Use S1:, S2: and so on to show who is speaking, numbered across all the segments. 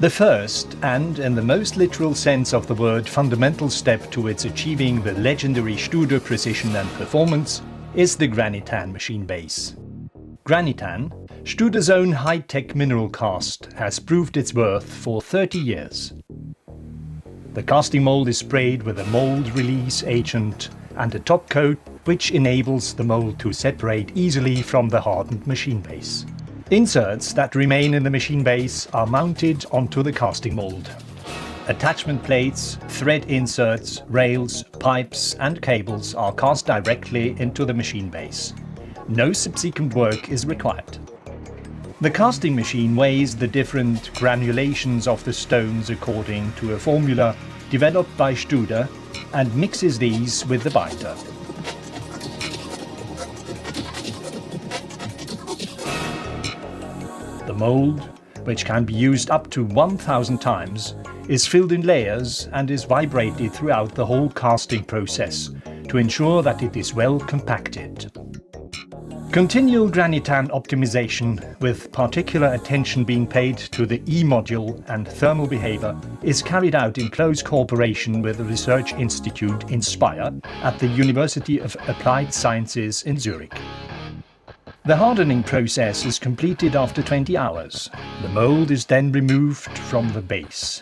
S1: The first, and in the most literal sense of the word, fundamental step towards achieving the legendary Studer precision and performance is the Granitan machine base. Granitan, Studer's own high-tech mineral cast, has proved its worth for 30 years. The casting mold is sprayed with a mold release agent and a top coat which enables the mold to separate easily from the hardened machine base. Inserts that remain in the machine base are mounted onto the casting mold. Attachment plates, thread inserts, rails, pipes and cables are cast directly into the machine base. No subsequent work is required. The casting machine weighs the different granulations of the stones according to a formula developed by Studer and mixes these with the binder. The mold, which can be used up to 1000 times, is filled in layers and is vibrated throughout the whole casting process to ensure that it is well compacted. Continual Granitan optimization, with particular attention being paid to the E-module and thermal behavior, is carried out in close cooperation with the research institute INSPIRE at the University of Applied Sciences in Zurich. The hardening process is completed after 20 hours. The mold is then removed from the base.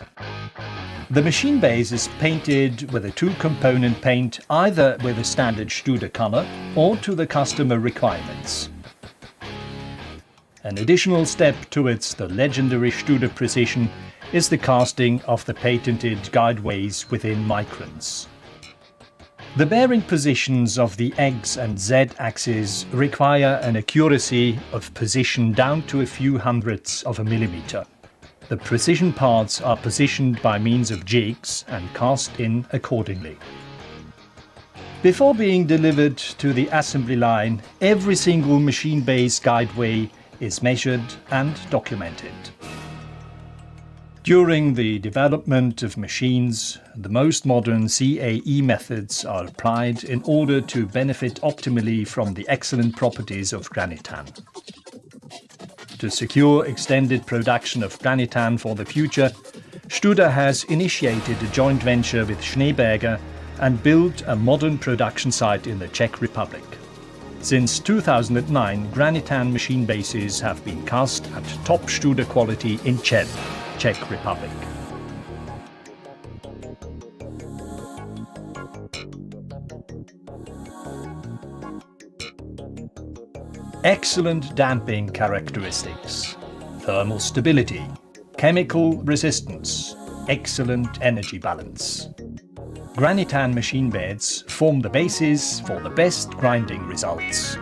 S1: The machine base is painted with a two-component paint, either with a standard Studer color or to the customer requirements. An additional step towards the legendary Studer precision is the casting of the patented guideways within microns. The bearing positions of the X and Z axes require an accuracy of position down to a few hundredths of a millimeter. The precision parts are positioned by means of jigs and cast in accordingly. Before being delivered to the assembly line, every single machine base guideway is measured and documented. During the development of machines, the most modern CAE methods are applied in order to benefit optimally from the excellent properties of Granitan. To secure extended production of Granitan for the future, Studer has initiated a joint venture with Schneeberger and built a modern production site in the Czech Republic. Since 2009, Granitan machine bases have been cast at top Studer quality in Czech Republic. Excellent damping characteristics, thermal stability, chemical resistance, excellent energy balance. Granitan machine beds form the basis for the best grinding results.